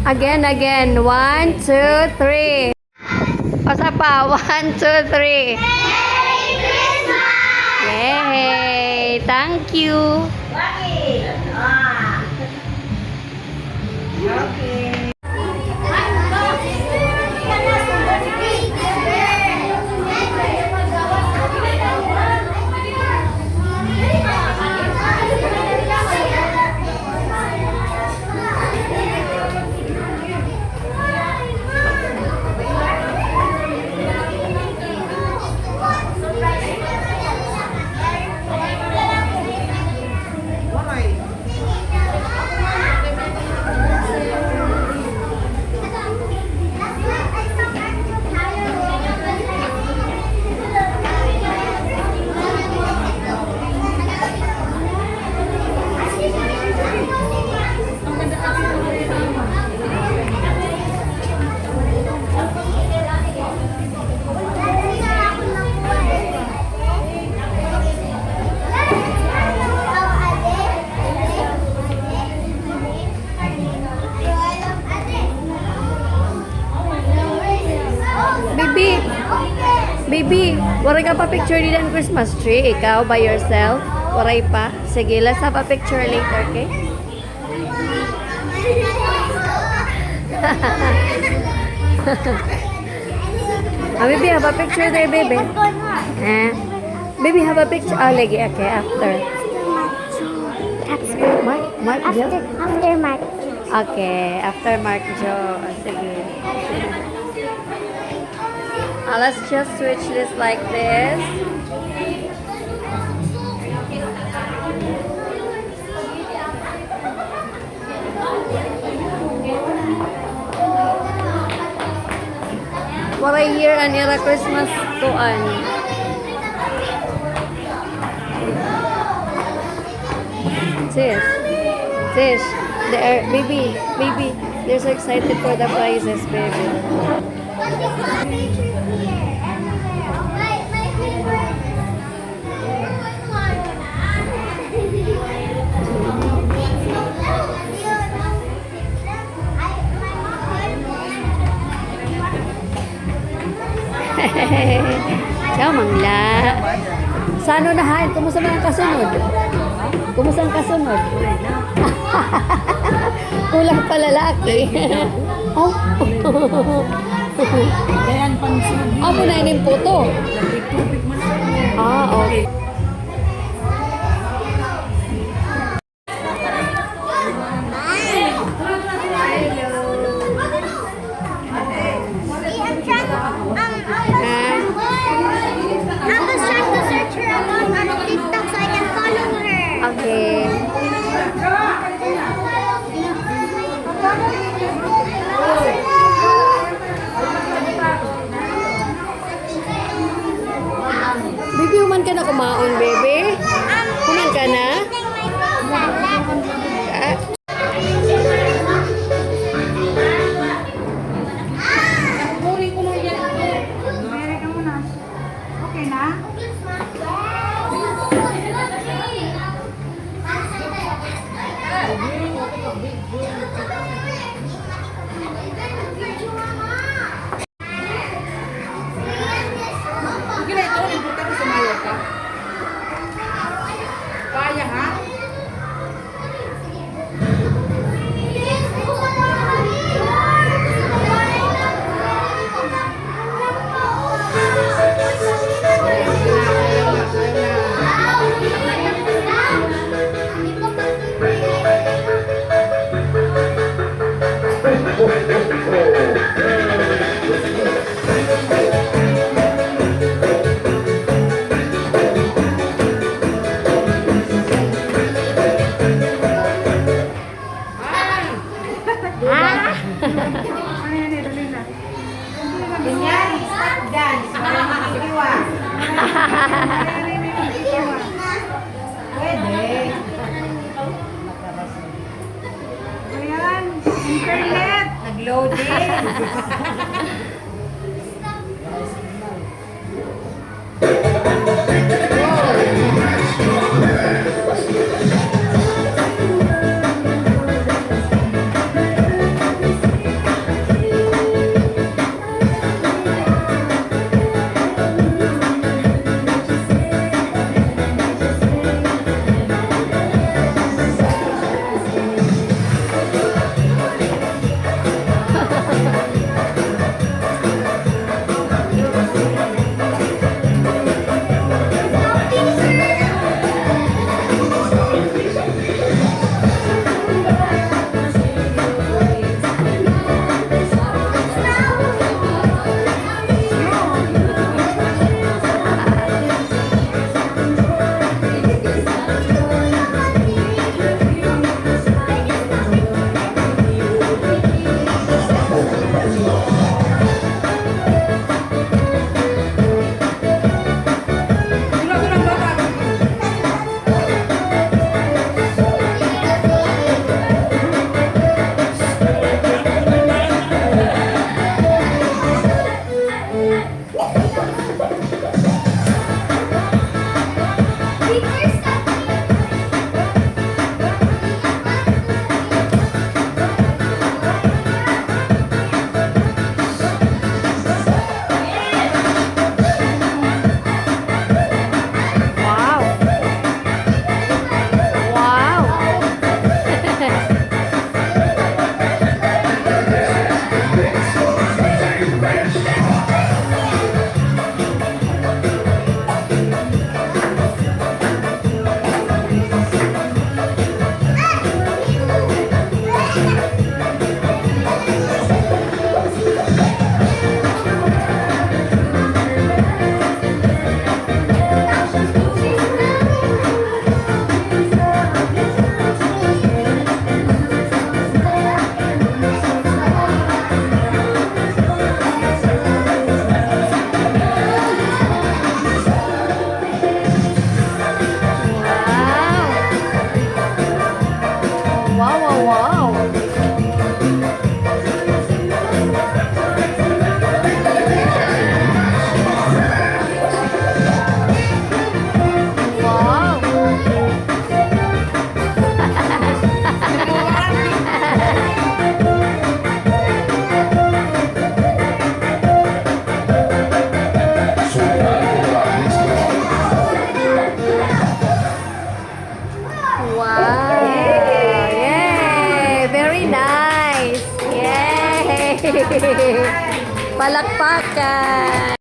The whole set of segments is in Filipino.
Again, again. 1, 2, 3. Pasa pa. 1, 2, 3. Merry Christmas! Yay! Thank you. Bakit? Okay. Baby, waray ka pa picture nila ng Christmas tree? Ikaw, by yourself? Waray pa? Sige, let's have a picture later, okay? Baby, have a picture there, baby. Baby, have a picture. Oh, lagi, okay, after. Mark Joe? After Mark. Okay, after Mark Joe. Sige. Let's just switch this like this. For a year and a Christmas tuan. Sis, baby, they're so excited for the prizes, baby. Ciao, Mangla. Sa ano nahan? Kumusta man ang kasunod? Kumusta ang kasunod? Kulang pa lalaki. Oh. Dayan pang sugi. Ako na ining puto. Tubig man. Okay. Okay. Baby, human ka na kumaon, baby? Human ka na? Okay na? Kaya ha? Pwede. Ayan, internet. Nag-loading. nice. Yay! Palakpakan.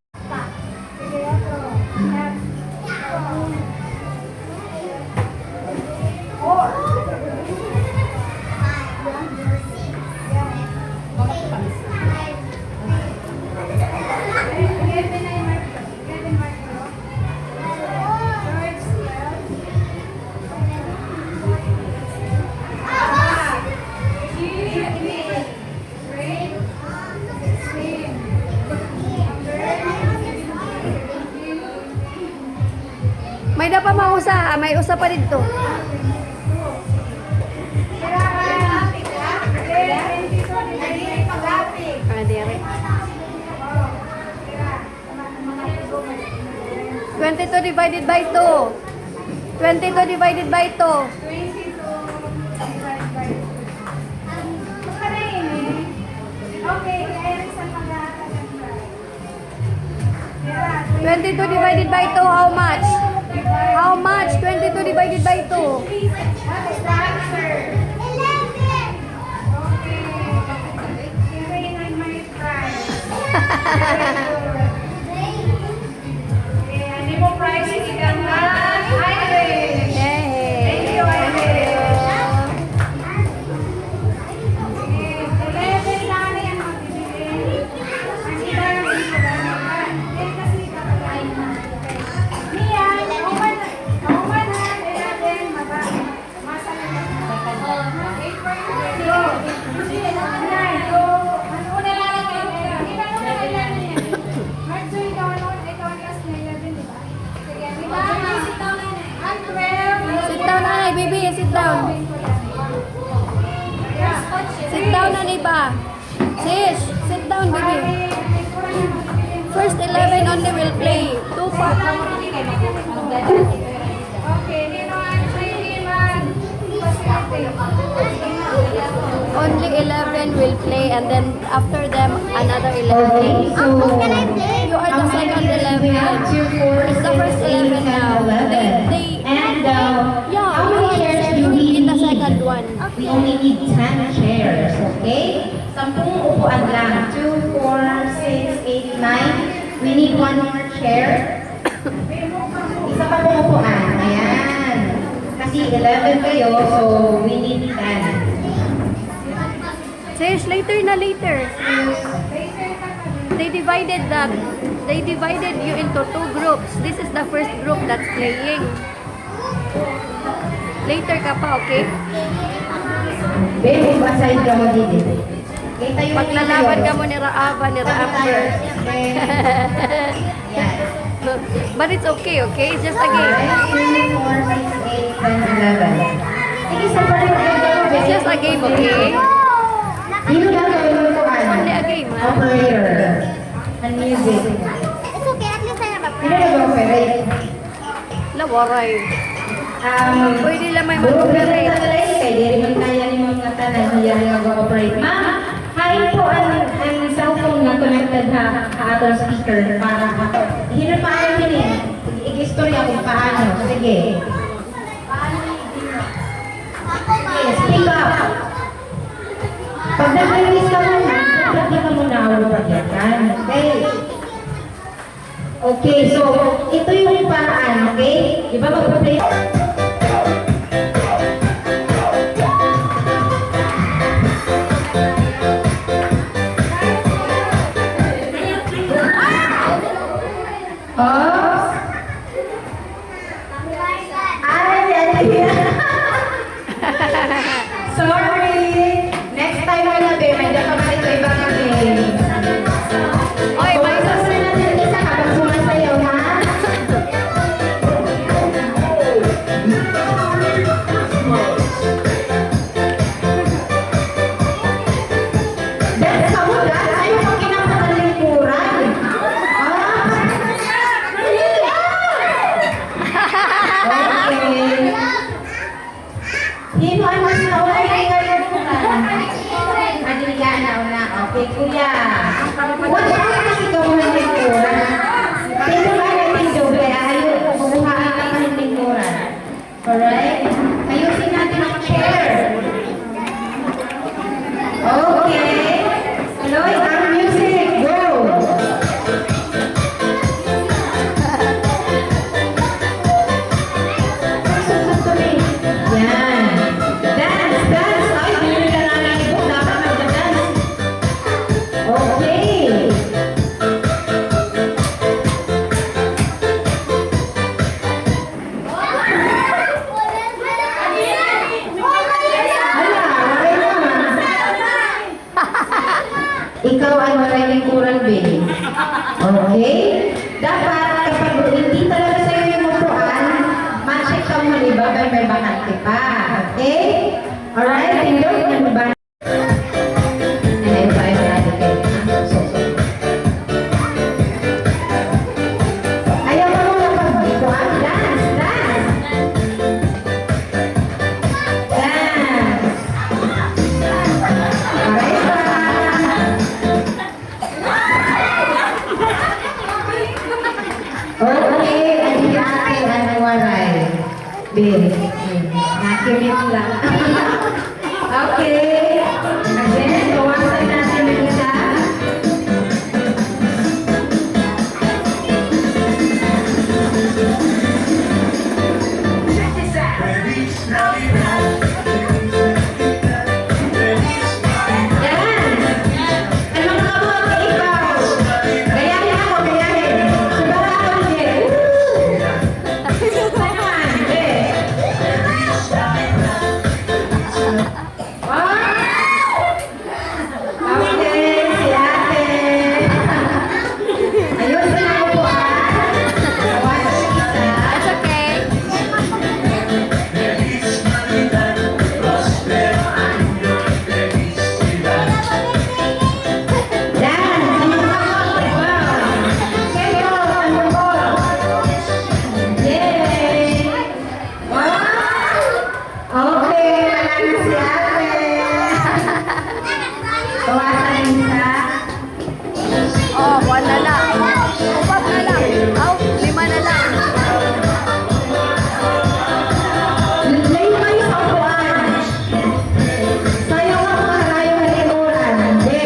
May na pa mausa, may usa pa dito. Ah, dire. 22 divided by 2. 22 divided by 2. 22 divided by 2, how much? How much? 22 divided by 2. Sit down, ay, baby, sit down. Sit down, Aniba. Sis, sit down, baby. First 11 only will play. 2 pa. Only 11 will play and then after them another 11. You are the second 11. It's the first 11 now. Yeah, how you many chairs are do we in the need? second one. We only need 10 chairs, okay? 10 upuan lang. 2, 4, 6, 8, 9. We need 1 more chair. Isa pa pong upuan. Ayan. Kasi 11 kayo, so we need 10. Sis, later na later. They divided you into 2 groups. This is the first group that's playing. Later ka pa, okay? Babe, basahin ka mo dito. Okay, tayo Paglalaban ka mo ni Raava, ni Raapper. Yes. But it's okay, okay? It's just a game. 2, 4, 6, 8, 10, 11. Sige, sa pag-ibig. It's just a game, okay? Dino lang gawin mo ito, Only a game, ha? Operator. And music. It's okay, at least I have a Dino nag-operate. Lawaray. Pwede lang may Guru na mag-operate. talaga kay diri man kaya ni mga tanan niya nag-operate. Ma'am, hay po ang cellphone na connected ha atong speaker para hinupaan din eh. I-istorya kung paano. Sige. Yes, speak up. Pag nag-release ka muna, nagpagdi ka muna ako pagyakan. Okay? Okay, so ito yung paraan, okay? Di ba mag-play? Oops! Sorry! Next time na natin, may dapat ito ibang game. Oy, may Basta natin isa habang sumasayaw, ha? Dance ka mo, dance. Ayaw mo kinapakalingkuran. Okay. Hino ang mas naulay ngayon po na. Adiliana una. Okay, kuya. Huwag ka kasi gawin ng lingkuran. Sino ba natin doble? Ayaw ko bubuhaan ka ng lingkuran. Alright? Ayusin natin ang chair. Okay. ikaw ay walang lingkuran, babe. Okay? Dapat kapag hindi talaga sa'yo yung upuan, ma-check ka muli ba may bakante pa. Okay? Alright? Tingnan mo ba? Ayaw tayo natin kayo. Ayaw mo muna pag-ikuan. Dance! Dance! Dance! Alright ba? Okay, ang akin ang waray. Bin, nakinig lang. Okay. Again, bawasan natin ng isa. Yan. Anong kabot ka ikaw? Gayahin ako, gayahin. Subara ako, Jen. Come on, Jen. Okay, si ate. Ayun, saan ako po Bawasan ng isa. It's okay. Yan, ano ba? Kayo, ano po? Yay! Okay, wala na si ate. Bawasan ng isa. Oh, 1 na lang. 4 na lang. Oh, 5 na lang. Lay kayo sa upuan. Sayo ka kung karayo ng likuran. Hindi.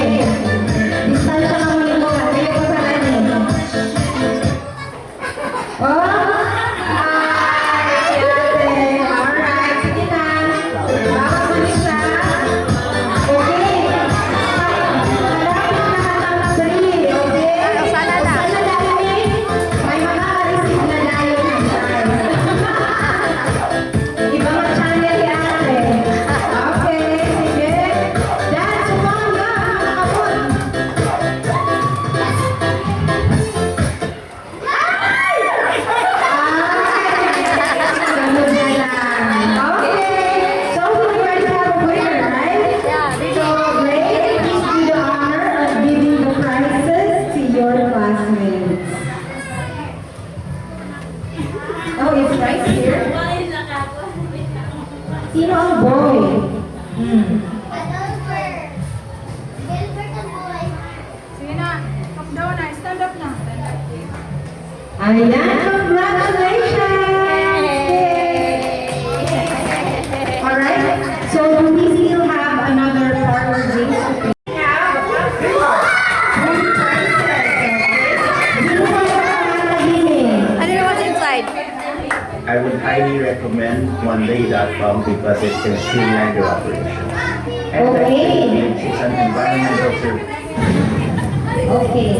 Distansya ka ng likuran. Kayo ko sa kanin. Oh! Ay, si ate. Alright, sige na. Bawat mo isa. Okay. Malapit na ang 3. Okay? Sana lang. Sana dahil may makaka-receive na dahil ng time. Iba mo channel ni ate. Okay, sige. Dance, umanga, makakapon. Ganun na lang. Okay, so we already have a winner, right? Yeah, So, Ray, please do the honor of giving the prizes to your classmates. Oh, it's right here. Sino ang boy? Sige na. Come down na. Stand up na. Ayan, congratulations! Alright, so we still have another parlor games to play. We have three prizes, okay? Sino ba yung nakakahinin? Ano na what's inside? I would highly recommend monday.com because it can streamline your operations. And Okay. it's an environmental service. Okay.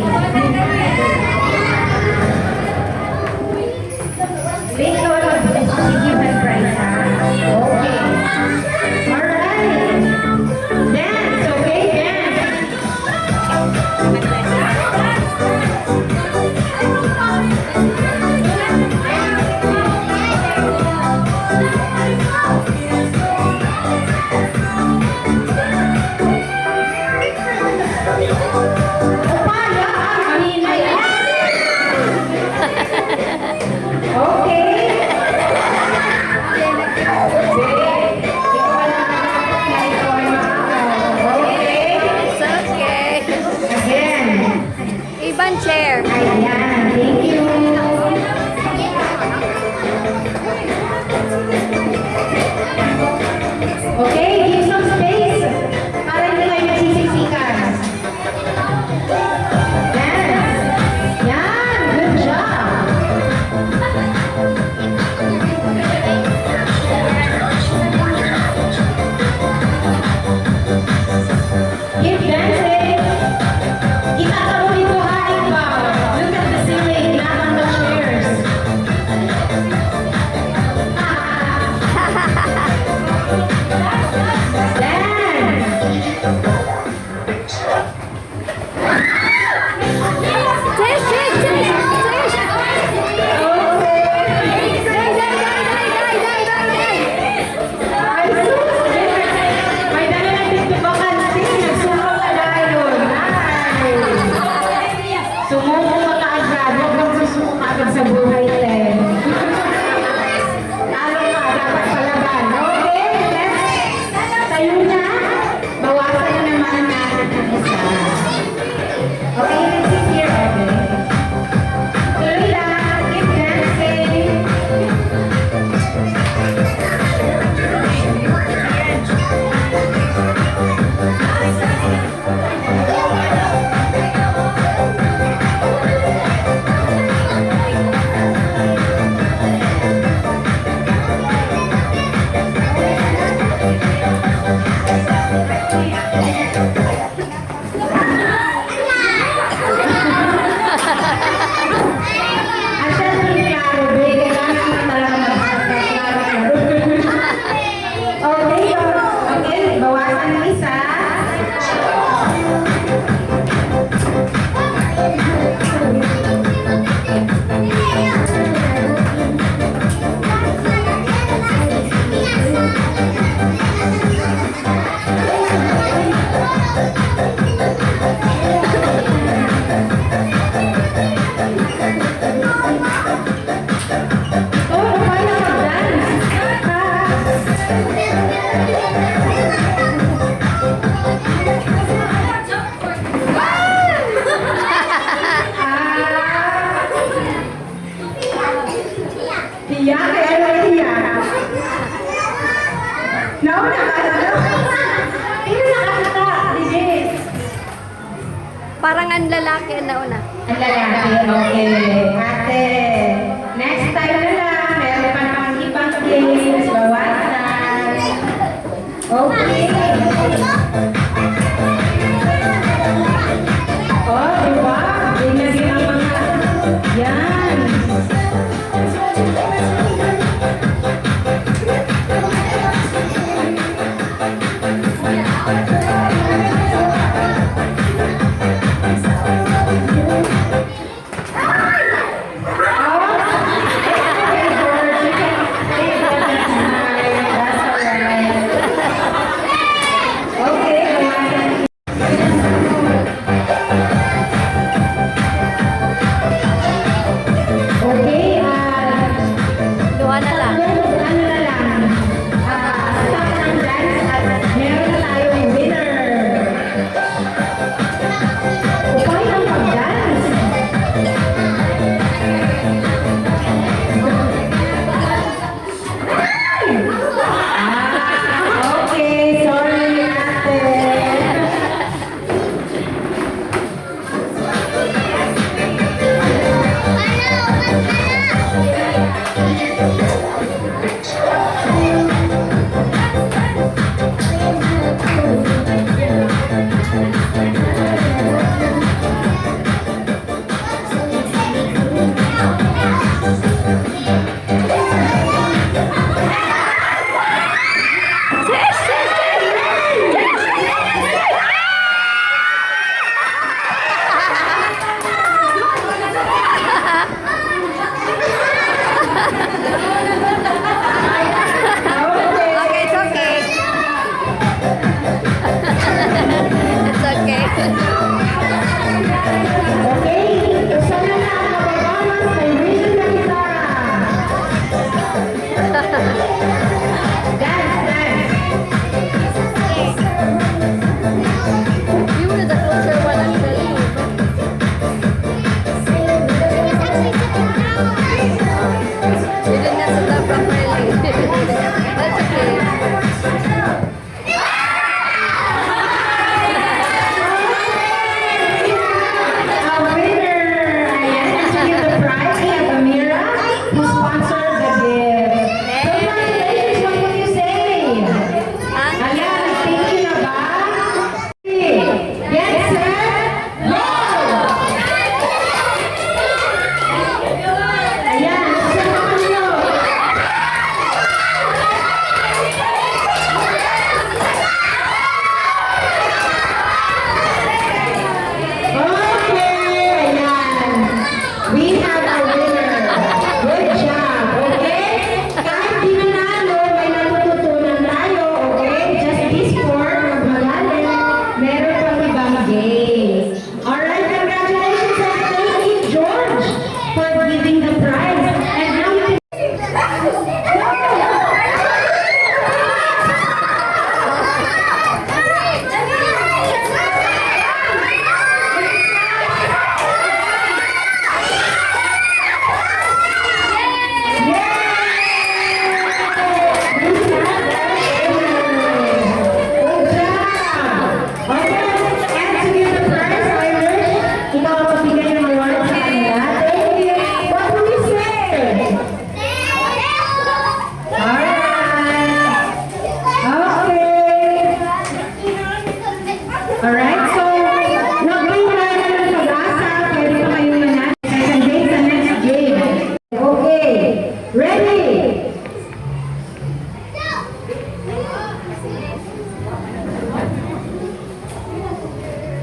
Take note of this. Give us price, ha? Okay. Alright. Dance, okay? Dance. Upaya ang hinay. At syempre, klaro, babe, kailangan mo talaga magsaklaro. Okay, okay, bawasan ng isa. Oh, kaya mag-dance. Hiya, kaya lang hiya. Nauna ka na. Hindi nakakita, hindi. Parang ang lalaki ang nauna. Ang lalaki, okay. Ate, next time na lang, meron pa naman ibang games, bawasan. Okay. Oh, diba? Ganyan din ang mga, yan. Okay, Alright, so, huwag kayong wala ng pag-asa. Pwede pa kayong manat. Second game sa next game. Okay, ready?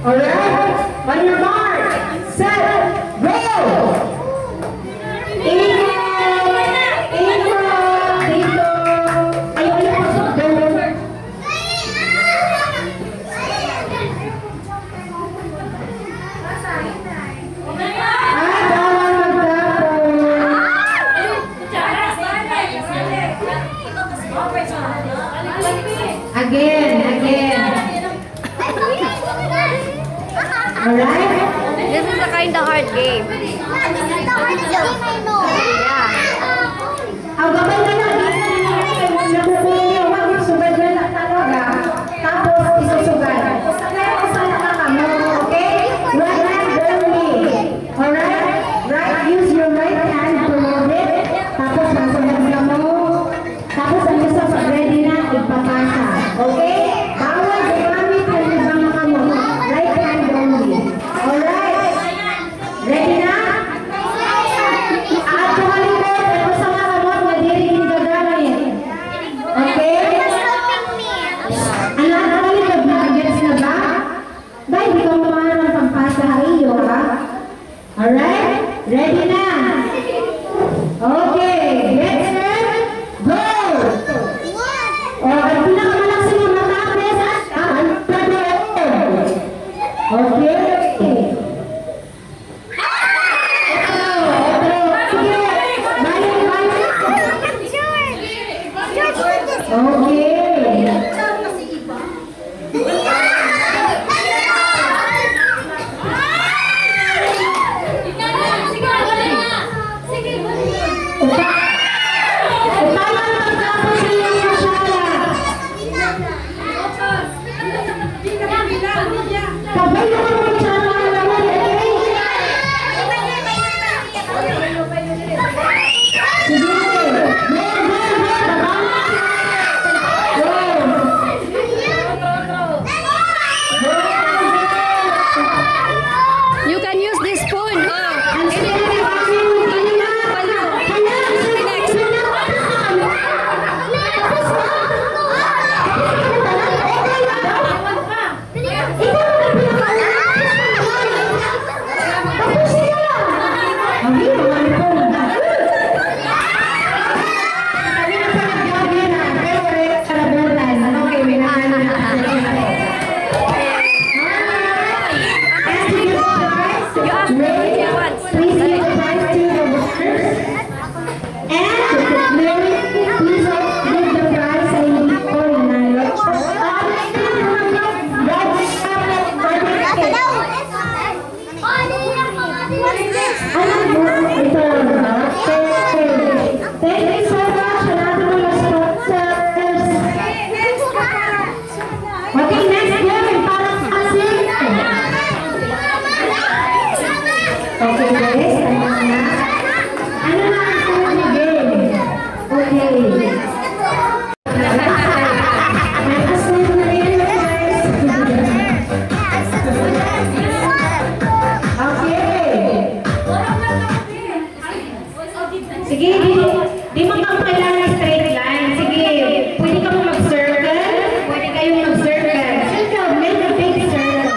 Alright, on your mark, set, go! Ingat! Ingat! Dito! Ayaw, pasok doon. Ay, bawal magtapon. Again. Alright? This is a kind of hard game. Yeah. Ang gabay na lang, nakukunin niyo, wag yung sugad na lang talaga. Tapos, isusugal. Pero sa nakakamo, okay? Right hand only. Alright? Right, use your right hand to hold it. Tapos, masunod ka mo. Tapos, ang gusto pag ready na, ipapasa. Okay? Bawal gumamit ng ibang kamo. Right hand only. Alright? Ready na? At kumalikot, ito sa mga kamot na diri ginagamit. Okay? Ano, kumalikot na agad na ba? Ba, hindi ka mamahan ng pampasa sa iyo, ha? Alright? Ready na? Okay. Get set. Go! O, ang pinakamalaksi ng matapes, ang pagkakas. Okay? You can use this spoon. Sige, di mo kang kailangan straight line. Sige, pwede ka mo mag-circle. Pwede kayong mag-circle. Circle, make a big circle.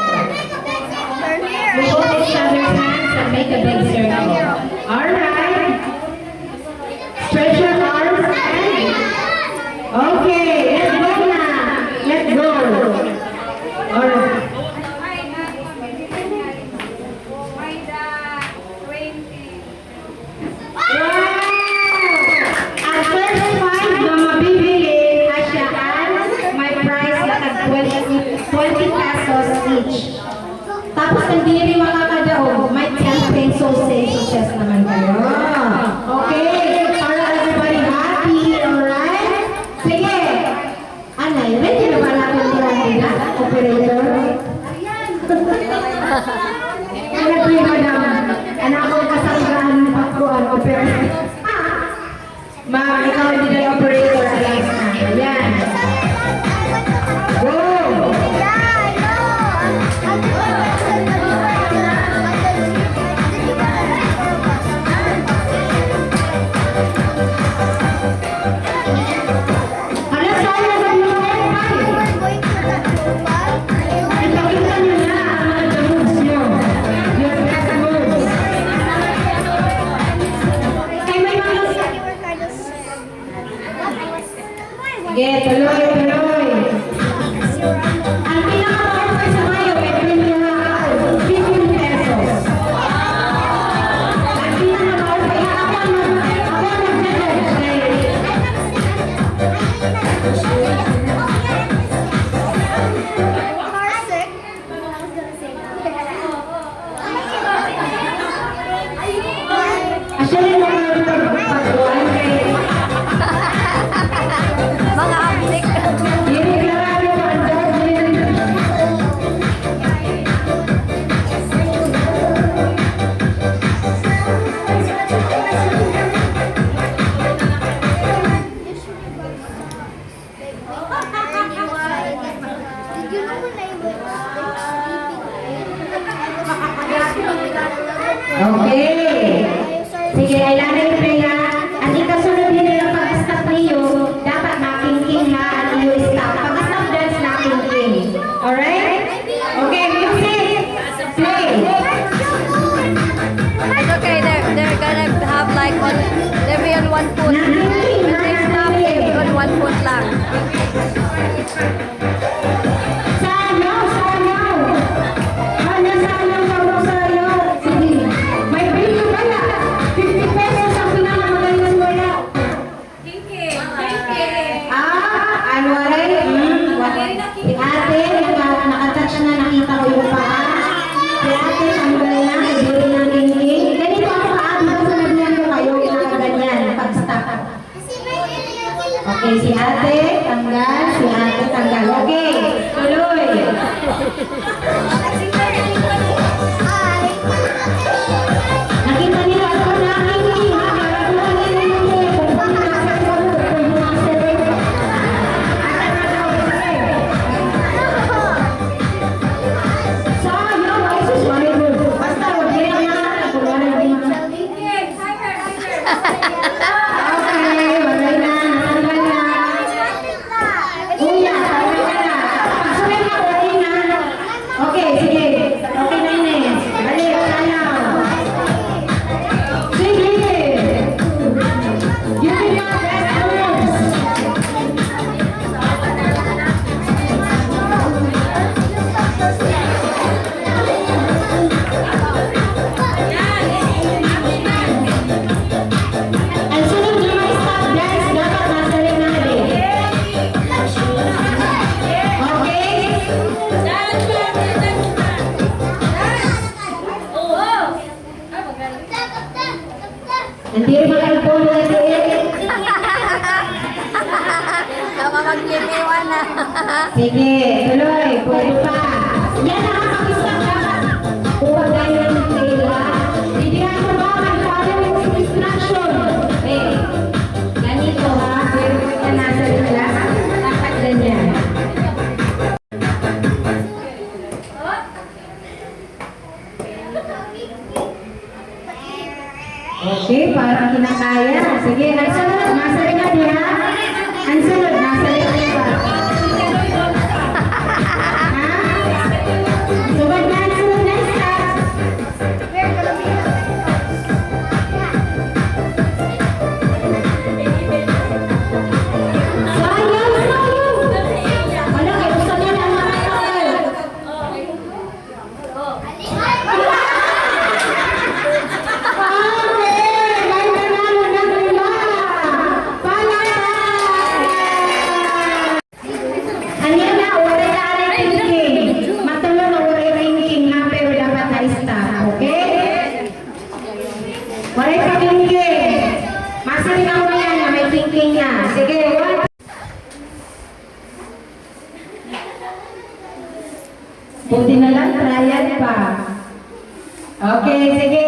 We hold each other's hands and make a big circle. Alright. Stretch your arms and... Okay, let's go na. Let's go. Alright. Tapos hindi makakadaog, may 10 pesos sa naman kayo. Okay, para everybody happy, alright? Sige, anay, ready na ba natin nila, operator? Ano po yung madam? Anak ko kasanggaan ng pagkuhan, operator. Ma'am, ikaw hindi na operator, alas na. Ayan. Go! Actually, mga pagkuhan kay Mga aplik. Ginigarayo ka ang dahil. Did you know when I was Okay. Sige, kailangan yung pila. At ikasunod din yung pag-stop niyo, dapat makingking ha at iyo stop. Pag-stop dance nakingking. Alright? Okay, music. Play. It's okay, they're gonna have like on, they'll be on one foot. Nakingking. When they stop, they'll be on one foot lang. Sayaw, sayaw. Ano sayaw, sayaw, sayaw. Sige. May video pala. 50 pesos ang pinakamagaling wala. Ano rin? Si ate, nakatouch na nakita ko yung paa. Si ate, tanggal na, ibili ng king-king. Ganito ako kaagi ko sa nagyan ko kayo, inakaganyan, pag-stop. Okay, si ate, tanggal, si ate, tanggal. Okay, tuloy. Nakita niyo ako na king-king, ha? Kaya ko na king-king. Kung nasa ko, kung nasa ko. Sayang, ay sus, mali mo. Basta, huwag din ang nasa ko. Wala din. Okay, wala na, natanggal na. Kuya, tanggal ka na. Pagsunod na, wala na. Okay, sige. Okay na Ines. Balik, sayang. Sige. You can your best moves. Ang sunod na may stop dance, dapat nasa rin na din. Okay? Hindi rin makalpulo na din. Tama magliliwan na. Sige, tuloy, pwede pa. Yan nakakapistap dapat. Huwag tayo ng tela. Hindi na ito ba, mag-follow yung instruction. Eh, ganito ha, pero ka nasa rin dapat ganyan. Okay, parang kinakaya. Sige, ang sunod, nasa rin na niya. Ang sunod, nasa rin na niya. Sunod na, sunod na, stop. Sayang, sayang. Wala, kayo gusto niya na mga tawal. Okay, may nanalo na nila. Palakpakan! Ano na, wala na rin thinking. Matulog na wala rin thinking ha, pero dapat na-stop, okay? Wala pa thinking. Masaling ako yan na may thinking niya. Sige, what? Buti na lang, trial pa. Okay, sige.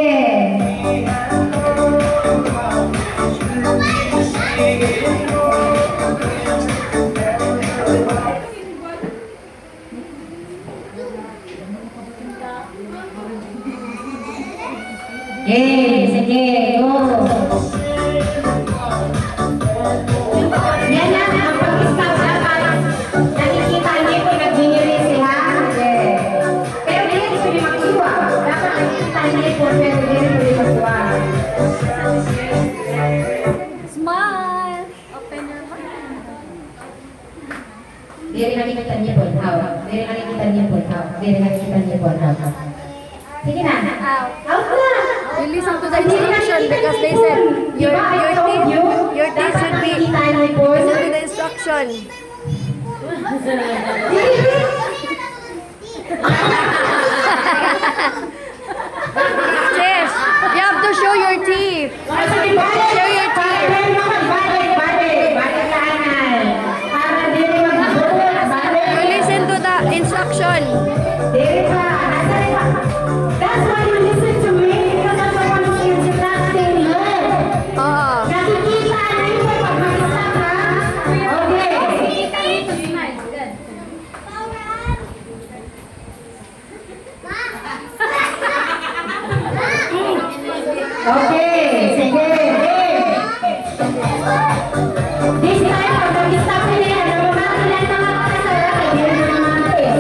Okay, sige, go. Yan na, ang pag-stop dapat. Nakikita niyo kung nag-binili siya. Okay. Pero hindi rin pwede magkuha. Dapat nakikita niyo kung pero hindi rin pwede magkuha. Smile. Open your mouth. Hindi rin nakikita niyo po. Hindi rin nakikita niyo po. Hindi rin nakikita niyo po. Sige na. Out na. You listen to the instruction because they said your teeth should be listen to the instruction. Sis, you have to show your teeth. Okay, sige. This time, pag mag-stop nila yan, namamakilan na mga kasara, hindi na namamakilan.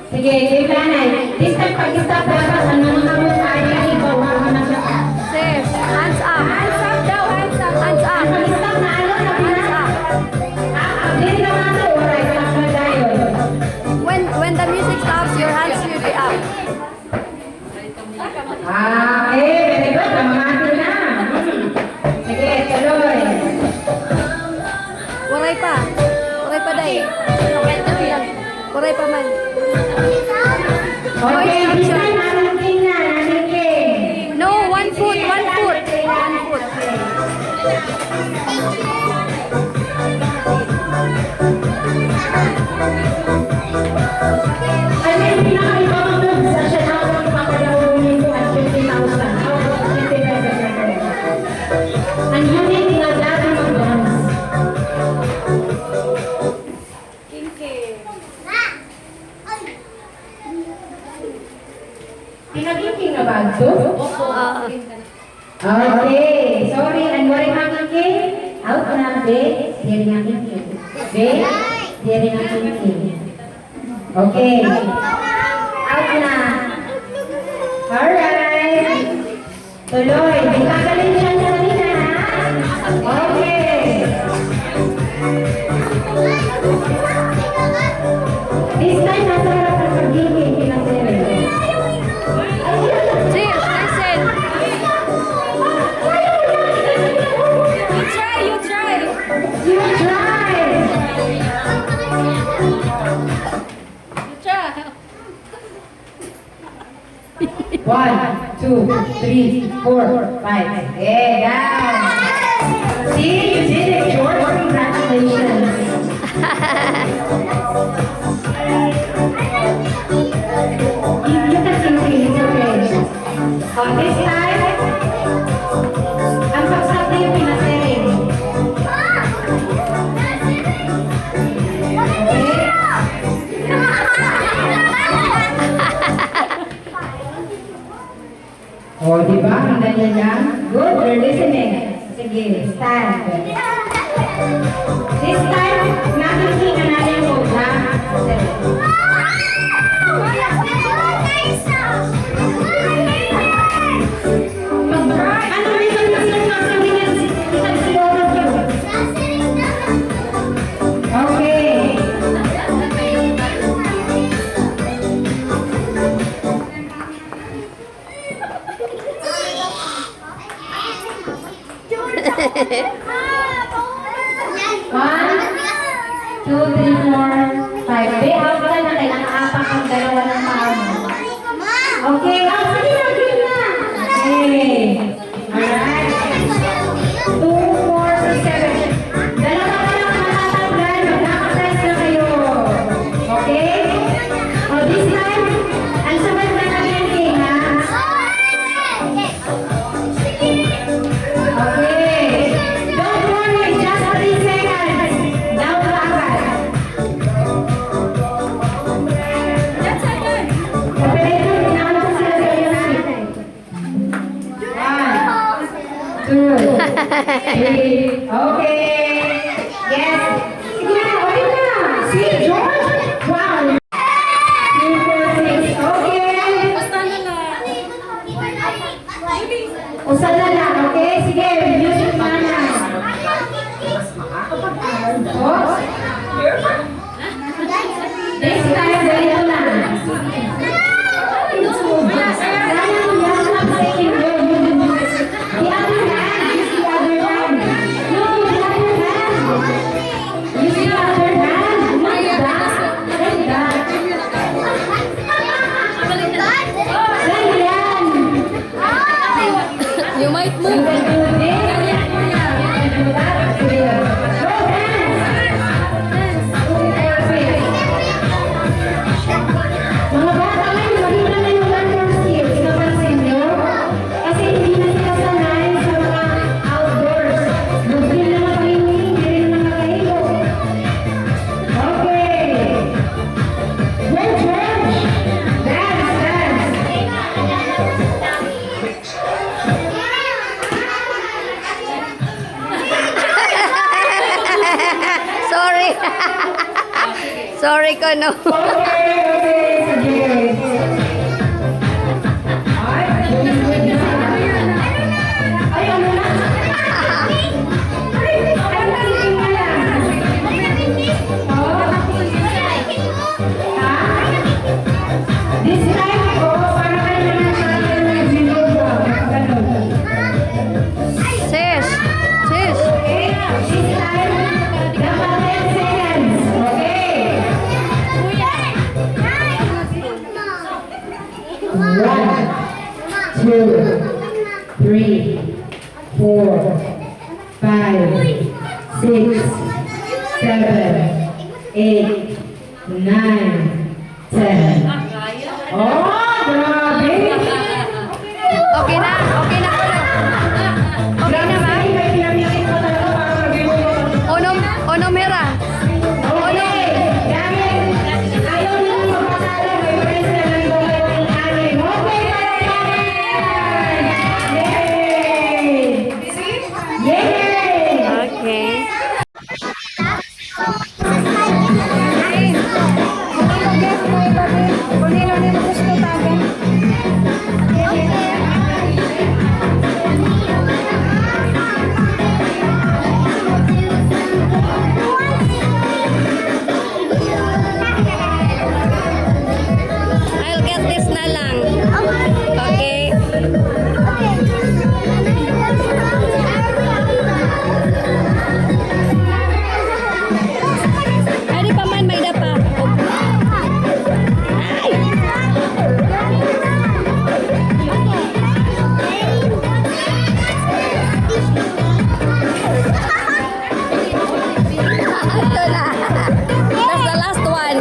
Sige, game nanay. This time, pag-stop dapat, ano mga mukha niya, ikaw, mga nasa. Sis, hands up. Hands up daw, hands up. Hands up. Pag-stop na ano, sabi na. Hands up. Update na mga to, alright, stop na tayo. When the music stops, your hands should be up. Okay, very good. Namamakilan na. Sige, tuloy. Waray pa. Waray pa day. Waray pa man. Okay, this time, namin king na, namin king. No, 1 foot, 1 foot. 1 foot. Ano yung pinaka-ibang move sa siya na ako magpapadawin ko at 50,000? How about 50 pesos na kayo? Ang unique na dati mag-dance. Pinag-king na ba ito? Okay, sorry, and what am I king? Out na, be, diri na king. Be, diri na king. Okay. Out na. Alright. Tuloy. Di kagaling siya sa kanina, ha? Okay. This time, nasa harap ng pagiging pinasere. Sis, listen. You try, you try. You try. One, two, three, four, five. Yeah, down. See, you did it, George. Congratulations. You can sing, it's okay. This time, ang pag-stop na yung pinasering. Oh, di ba? Ang dali lang. Good, you're listening. Sige, stand. This time, nakikita na yung code, ha? Ano rin ang listening ng sabihin ng all of you? Okay. One, two, three, four, five. Be, out ka na. Kailangan apak ang dalawa ng tao mo. Okay, oh, sige na, sige na. Okay. Alright. 2, 4, 7. Dalawa ka lang matatanggal. Magkakapress na kayo. Okay? Oh, this time, ang sabay na natin, King, ha? Okay. Don't worry, just 3 seconds. Down ka agad. Operator, pinakala ko sila sa iyo na. 1, 2, 3. Okay. Yes. Sige na, ulit na. See, George? Wow. 3, 4, 6. Okay. Usan na lang, okay? Sige, music man na. Oh. This time, ganito lang. Sana mo yan lang sa inyo. The other hand, use the other hand. No, the other hand. Use the other hand. Like that. Like that. Ganyan. You might You move. can do this. You can do that. Go dance. Sorry ko, no. Okay, sige. Ay, ay, ano na? Ay, pagdating na lang. Oh. Ha? This time, para kayo naman sa akin ng sinudo. Ganun. Sis. Sis. Okay, this time, dapat 10 seconds. Okay. 1, 2, 3, 4, 5, 6, 7, 8, 9, 10. Oh, grabe! Okay na. Okay na. Okay na ba? May pinamigay ko talaga para mag-iwan ko. Ono mera. Okay, dahil ayaw nyo magpasala, may prize na lang po kayo ng anim. Okay, palayanan! Yay! Yay! Okay. I'll get this na lang. Okay. Pwede pa man, may dapa. Ay! Ito na. That's the last one.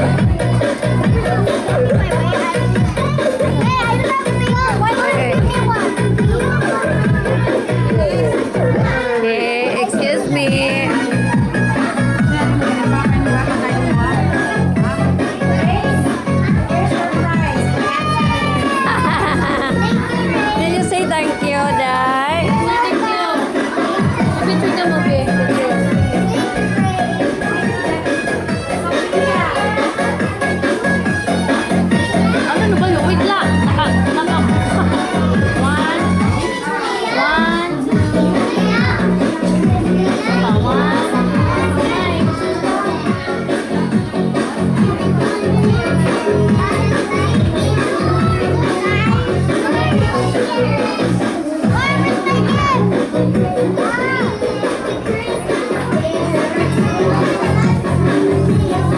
Okay, excuse me. Did you say thank you, Dai? Thank you. Picture ka mo, be. Ano ba yun? Wait lang. One.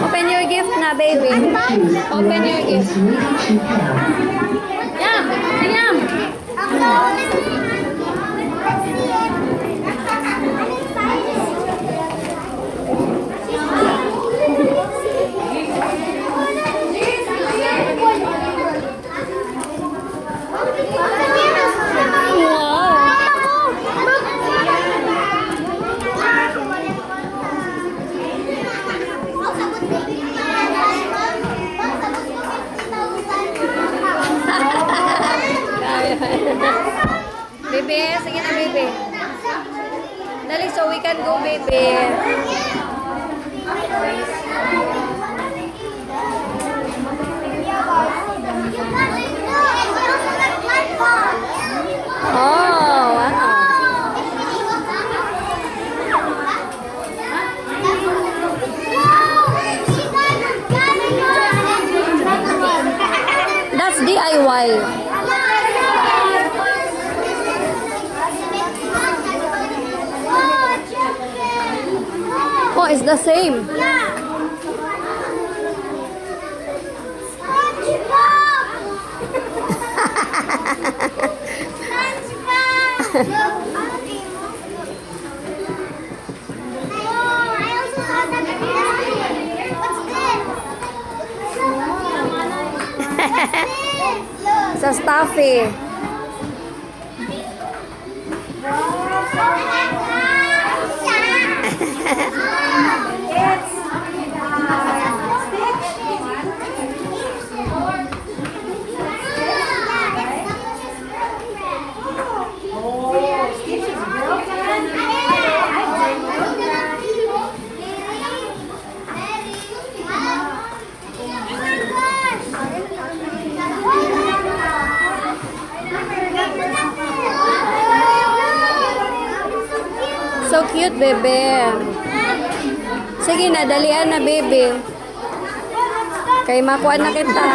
Open your gift na, baby. Open your gift. Yum! Yum! Baby, sige na, baby. Dali, so we can go, baby. Oh, wow. That's DIY. Oh, it's the same. Sa stuffy. bebe. Sige na, dalian na, bebe. Kay makuha na kita.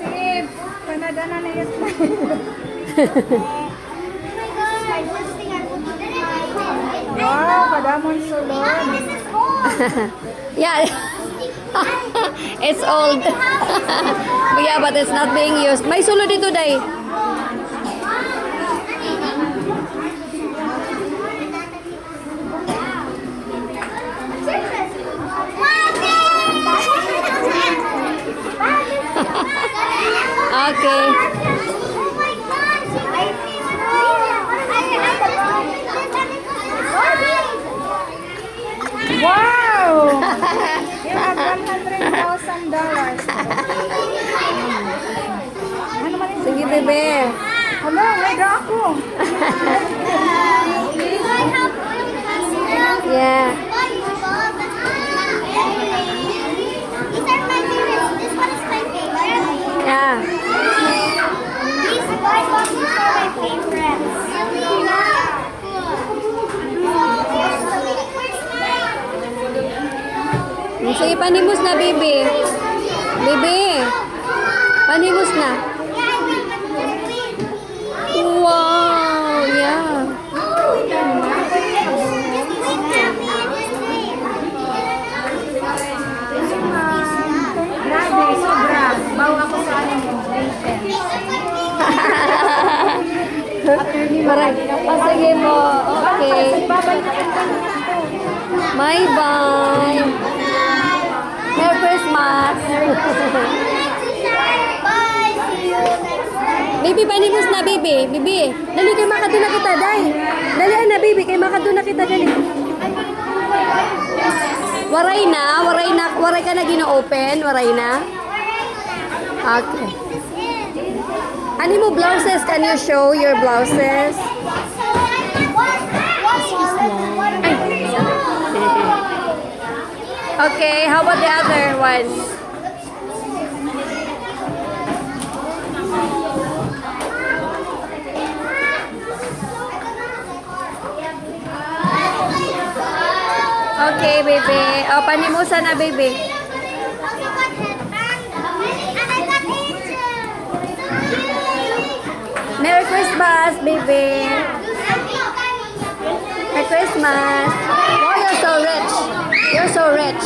Sige, Canada na yun. Wow, kadamon sulod. Yeah. It's old. Yeah, but it's not being used. May sulod dito, day. Okay. Wow! You have $100,000. Ano man yung... Sige, bebe. Hala, may ako. Yeah. These are my favorites. This one is my favorite. Yeah. These five boxes are my favorites. Sige, panimos na, bebe. Bebe. Panimos na. Wow. Yeah. Grabe, sobra. Bawa ako sa akin yung Parang, sige mo. Okay. babay na kanta niya to. Bye-bye. Merry Christmas. Bye. See you next time. Baby, panimos na, baby. Baby, dali kay makaduna kita, day. Dali na, baby, kay makaduna kita, dali. Waray ka na gina-open, waray na. Okay. Ano mo blouses? Can you show your blouses? Okay, how about the other one? Okay, baby. O, panimusan na, baby. Also got headband. And I got angel. Merry Christmas, baby. Merry Christmas. Oh, you're so rich. You're so rich.